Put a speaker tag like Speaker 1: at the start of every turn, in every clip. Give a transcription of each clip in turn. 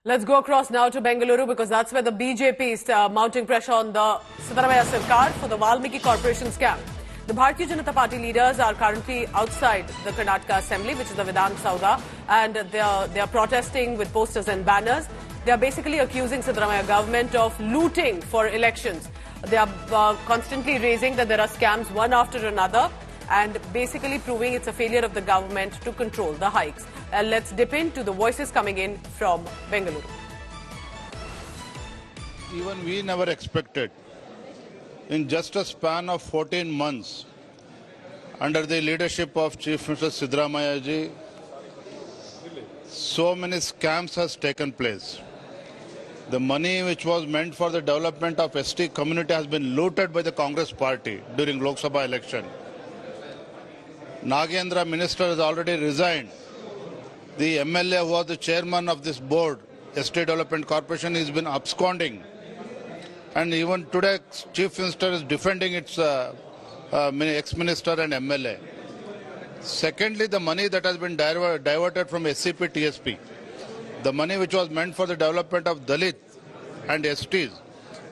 Speaker 1: Let's go across now to Bengaluru because that's where the BJP is mounting pressure on the Siddaramaiah Sarkar for the Valmiki Corporation scam. The Bharatiya Janata Party leaders are currently outside the Karnataka Assembly, which is the Vedant Sauda, and they are protesting with posters and banners. They are basically accusing Siddaramaiah government of looting for elections. They are constantly raising that there are scams one after another, and basically proving it's a failure of the government to control the hikes. Let's dip into the voices coming in from Bengaluru.
Speaker 2: Even we never expected, in just a span of 14 months, under the leadership of Chief Minister Siddaramaiah ji, so many scams has taken place. The money which was meant for the development of ST community has been looted by the Congress party during Lok Sabha election. Nagendra minister has already resigned. The MLA who was the chairman of this board, ST Development Corporation, has been absconding. And even today, Chief Minister is defending its ex-minister and MLA. Secondly, the money that has been diverted from SCP TSP, the money which was meant for the development of Dalit and STs,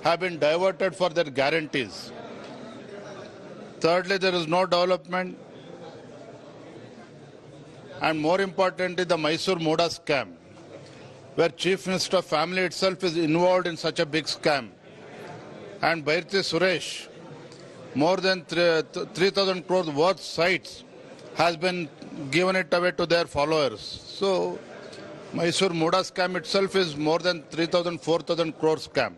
Speaker 2: have been diverted for their guarantees. Thirdly, there is no development. And more importantly, the Mysore Moda scam, where Chief Minister family itself is involved in such a big scam. And Bhairati Suresh, more than 3,000 crores worth sites has been given it away to their followers. So Mysore Moda scam itself is more than 3,000, 4,000 crores scam.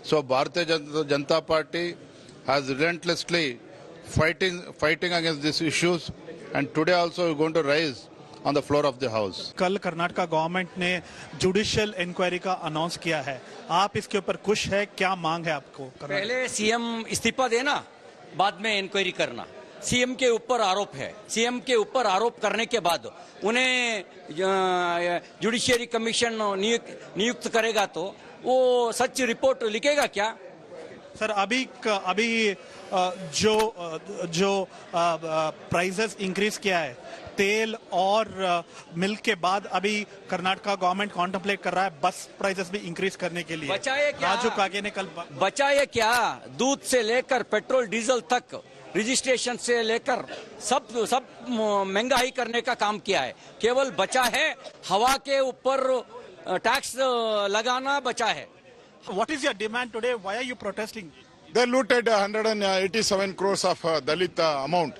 Speaker 2: So Bharatiya Janata Party has relentlessly fighting against these issues, and today also we are going to rise on the floor of the house.
Speaker 3: कल Karnataka government ने judicial inquiry का announce किया है, आप इसके ऊपर खुश है? क्या मांग है आपको?
Speaker 4: पहले सीएम इस्तीफा देना, बाद में इंक्वायरी करना। सीएम के ऊपर आरोप है, सीएम के ऊपर आरोप करने के बाद उन्हें जुडिशियरी कमीशन नियुक्त करेगा तो वो सच रिपोर्ट लिखेगा क्या?
Speaker 3: सर अभी जो प्राइसेस इंक्रीज किया है तेल और मिल्क के बाद, अभी कर्नाटका गवर्नमेंट कॉन्टेम्पलेट कर रहा है बस प्राइसेस भी इंक्रीज करने के लिए।
Speaker 4: बचाए क्या?
Speaker 3: राजू कागे ने कल
Speaker 4: बचाए क्या? दूध से लेकर पेट्रोल डीजल तक, रजिस्ट्रेशन से लेकर सब महंगाई करने का काम किया है। केवल बचा है हवा के ऊपर टैक्स लगाना बचा है।
Speaker 3: What is your demand today? Why are you protesting?
Speaker 5: They looted 187 crores of Dalit amount.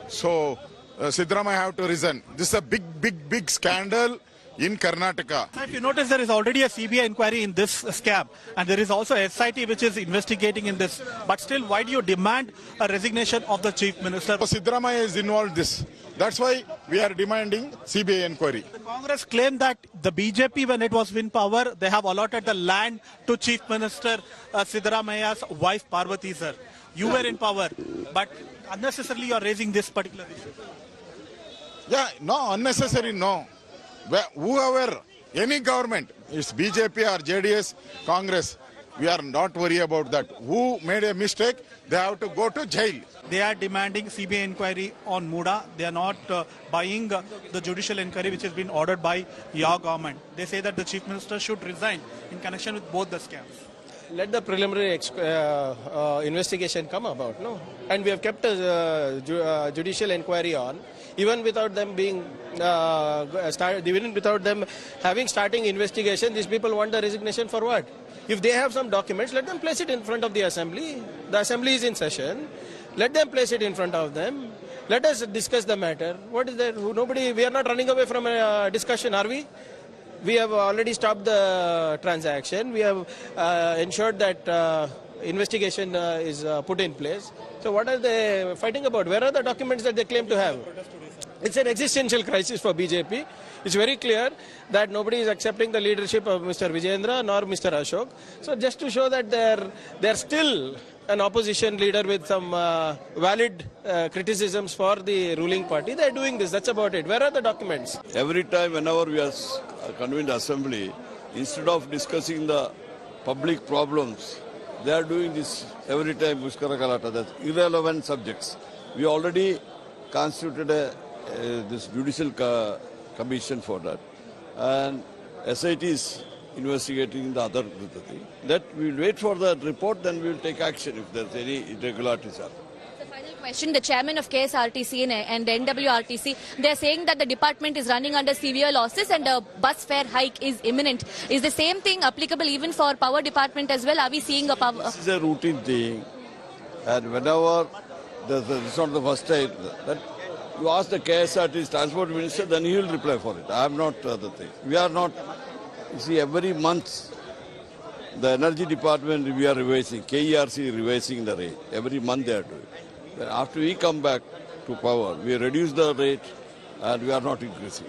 Speaker 5: So Siddaramaiah have to resign. This is a big scandal in Karnataka.
Speaker 3: If you notice, there is already a CBI inquiry in this scam, and there is also a SIT which is investigating in this. But still, why do you demand a resignation of the Chief Minister?
Speaker 5: Siddaramaiah is involved in this. That's why we are demanding CBI inquiry.
Speaker 3: The Congress claimed that the BJP, when it was in power, they have allotted the land to Chief Minister Siddaramaiah's wife Parvati, sir. You were in power, but unnecessarily you are raising this particular issue.
Speaker 5: Yeah, no, unnecessary, no. Whoever, any government, it's BJP or JDS, Congress, we are not worried about that. Who made a mistake, they have to go to jail.
Speaker 3: They are demanding CBI inquiry on Muda. They are not buying the judicial inquiry which has been ordered by your government. They say that the Chief Minister should resign in connection with both the scams.
Speaker 6: Let the preliminary investigation come about, no? And we have kept a judicial inquiry on, even without them being even without them starting investigation. These people want the resignation for what? If they have some documents, let them place it in front of the assembly. The assembly is in session. Let them place it in front of them. Let us discuss the matter. What is there? We are not running away from a discussion, are we? We have already stopped the transaction. We have ensured that investigation is put in place. So what are they fighting about? Where are the documents that they claim to have? It's an existential crisis for BJP. It's very clear that nobody is accepting the leadership of Mr. Vijayendra nor Mr. Ashok. So just to show that they're still an opposition leader with some valid criticisms for the ruling party, they're doing this. That's about it. Where are the documents?
Speaker 7: Every time, whenever we are convened assembly, instead of discussing the public problems, they are doing this every time, Muskara Kalata, that's irrelevant subjects. We already constituted this judicial commission for that. And SITs investigating the other thing. That we will wait for the report, then we will take action if there's any irregularities are.
Speaker 8: The final question, the chairman of KSRTC and NWRTC, they're saying that the department is running under severe losses and a bus fare hike is imminent. Is the same thing applicable even for power department as well? Are we seeing a power?
Speaker 7: This is a routine thing, and whenever it's not the first time that you ask the KSRTC transport minister, then he will reply for it. I am not the thing. We are not. You see, every month the energy department we are revising, KERC revising the rate. Every month they are doing. Then after we come back to power, we reduce the rate and we are not increasing.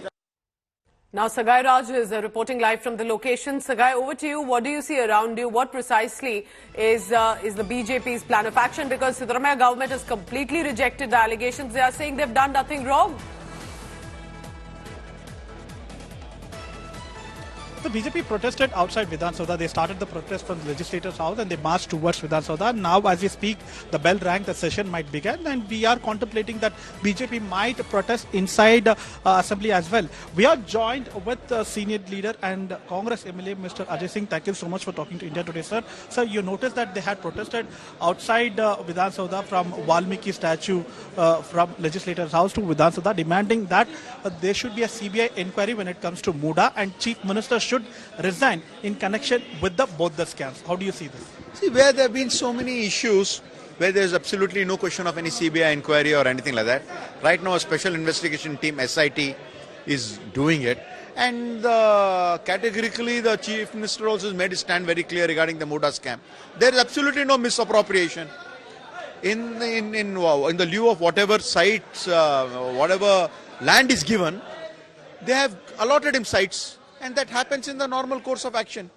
Speaker 1: Now, Sagai Raj is reporting live from the location. Sagai, over to you. What do you see around you? What precisely is the BJP's plan of action? Because Siddaramaiah government has completely rejected the allegations. They are saying they've done nothing wrong.
Speaker 3: The BJP protested outside Vidhan Sabha. They started the protest from the legislators' house and they marched towards Vidhan Sabha. Now, as we speak, the bell rang, the session might begin, and we are contemplating that BJP might protest inside assembly as well. We are joined with the senior leader and Congress MLA, Mr. Ajay Singh. Thank you so much for talking to India Today, sir. Sir, you noticed that they had protested outside Vidhan Sabha from Valmiki statue from legislators' house to Vidhan Sabha, demanding that there should be a CBI inquiry when it comes to Muda, and Chief Minister should resign in connection with both the scams. How do you see this?
Speaker 9: See, where there have been so many issues where there is absolutely no question of any CBI inquiry or anything like that. Right now, a special investigation team, SIT, is doing it. And categorically, the Chief Minister also has made his stand very clear regarding the Muda scam. There is absolutely no misappropriation. In the lieu of whatever sites, whatever land is given, they have allotted him sites. And that happens in the normal course of action.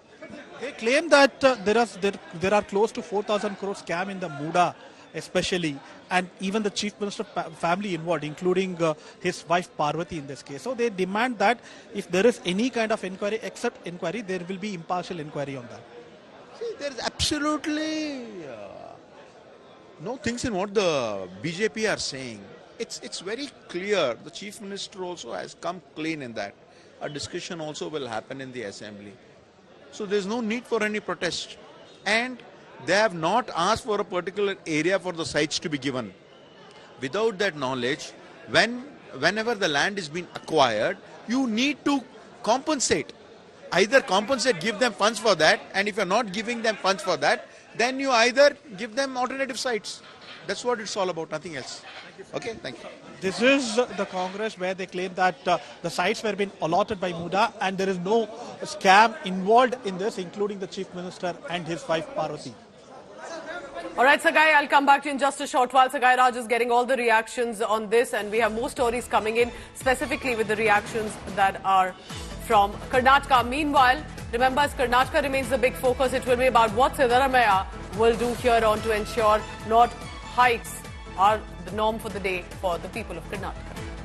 Speaker 3: They claim that there are close to 4,000 crore scam in the Muda, especially, and even the Chief Minister family involved, including his wife Parvati in this case. So they demand that if there is any kind of inquiry, except inquiry, there will be impartial inquiry on that.
Speaker 9: See, there is absolutely no things in what the BJP are saying. It's very clear. The Chief Minister also has come clean in that. A discussion also will happen in the assembly. So there's no need for any protest. And they have not asked for a particular area for the sites to be given. Without that knowledge, whenever the land is being acquired, you need to compensate. Either compensate, give them funds for that, and if you're not giving them funds for that, then you either give them alternative sites. That's what it's all about, nothing else. Okay, thank you.
Speaker 3: This is the Congress where they claim that the sites were being allotted by Muda and there is no scam involved in this, including the Chief Minister and his wife Parvati.
Speaker 1: All right, Sagai, I'll come back to you in just a short while. Sagai Raj is getting all the reactions on this, and we have more stories coming in, specifically with the reactions that are from Karnataka. Meanwhile, remember, as Karnataka remains the big focus, it will be about what Siddaramaiah will do here on to ensure not hikes are the norm for the day for the people of Karnataka.